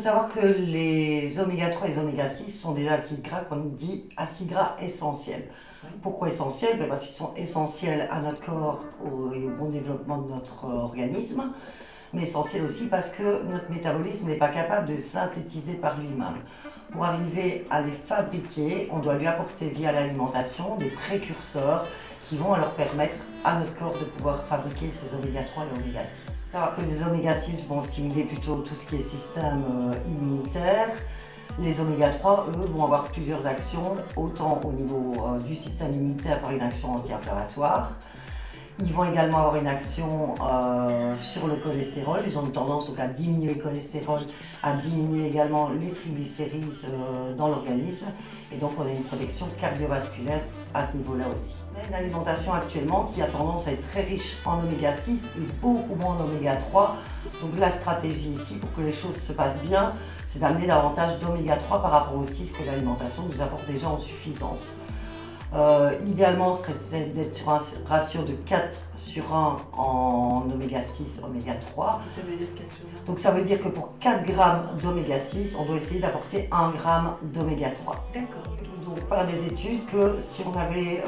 savoir que les oméga 3 et les oméga 6 sont des acides gras qu'on dit acides gras essentiels. Pourquoi essentiels? Parce qu'ils sont essentiels à notre corps et au bon développement de notre organisme, mais essentiels aussi parce que notre métabolisme n'est pas capable de synthétiser par lui-même. Pour arriver à les fabriquer, on doit lui apporter via l'alimentation des précurseurs qui vont alors permettre à notre corps de pouvoir fabriquer ces oméga 3 et oméga 6. Alors que les oméga 6 vont stimuler plutôt tout ce qui est système immunitaire. Les oméga 3, eux, vont avoir plusieurs actions, autant au niveau du système immunitaire par une action anti-inflammatoire. Ils vont également avoir une action sur le cholestérol. Ils ont une tendance donc, à diminuer le cholestérol, à diminuer également les triglycérides dans l'organisme. Et donc on a une protection cardiovasculaire à ce niveau-là aussi. On a une alimentation actuellement qui a tendance à être très riche en oméga 6 et beaucoup moins en oméga 3. Donc la stratégie ici, pour que les choses se passent bien, c'est d'amener davantage d'oméga 3 par rapport au 6 que l'alimentation nous apporte déjà en suffisance. Idéalement, ce serait d'être sur un ratio de 4 sur 1 en oméga 6, oméga 3. Ça veut dire 4 sur 1. Donc ça veut dire que pour 4 grammes d'oméga 6, on doit essayer d'apporter 1 gramme d'oméga 3. D'accord. Donc par des études que si on avait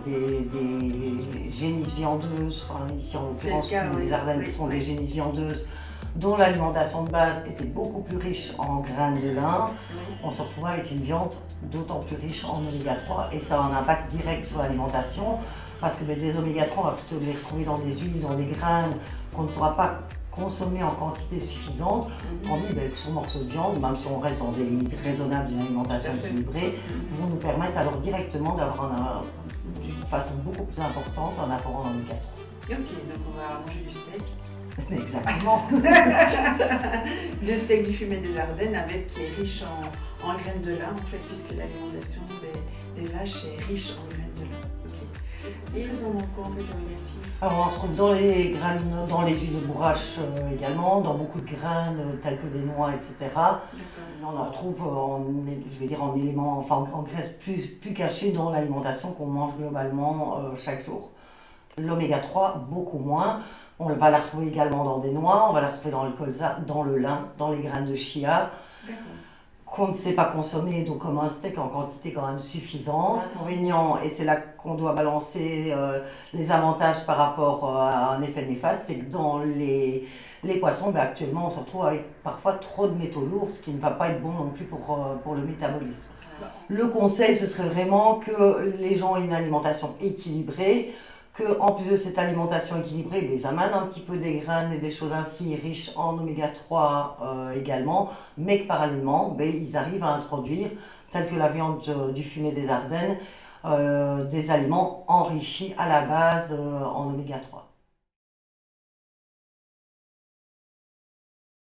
des génisses viandeuses, enfin ici en l'occurrence les Ardennes sont des génisses viandeuses, dont l'alimentation de base était beaucoup plus riche en graines de lin, on se retrouve avec une viande d'autant plus riche en oméga 3 et ça a un impact direct sur l'alimentation parce que des oméga 3 on va plutôt les retrouver dans des huiles, dans des graines qu'on ne saura pas consommer en quantité suffisante, tandis que ce morceau de viande, même si on reste dans des limites raisonnables d'une alimentation équilibrée, vont nous permettre alors directement d'avoir d'une façon beaucoup plus importante un apport en oméga 3. Ok, donc on va manger du steak. Exactement. Du steak du fumet des Ardennes avec qui est riche en graines de lin en fait, puisque l'alimentation des vaches est riche en graines de lin. Okay. Et ils en manquent quoi en fait l'oméga 6? Alors on en retrouve dans les graines, dans les huiles de bourrache également, dans beaucoup de graines telles que des noix, etc. On en retrouve je vais dire en éléments, enfin en graisse plus cachée dans l'alimentation qu'on mange globalement chaque jour. L'oméga 3, beaucoup moins. On va la retrouver également dans des noix, on va la retrouver dans le colza, dans le lin, dans les graines de chia, qu'on ne sait pas consommer, donc comme un steak en quantité quand même suffisante. L'inconvénient, et c'est là qu'on doit balancer les avantages par rapport à un effet néfaste, c'est que dans les poissons, actuellement on se retrouve avec parfois trop de métaux lourds, ce qui ne va pas être bon non plus pour le métabolisme. Le conseil, ce serait vraiment que les gens aient une alimentation équilibrée, qu'en plus de cette alimentation équilibrée, ils amènent un petit peu des graines et des choses ainsi riches en oméga 3 également, mais que parallèlement, ils arrivent à introduire, tels que la viande du fumet des Ardennes, des aliments enrichis à la base en oméga 3.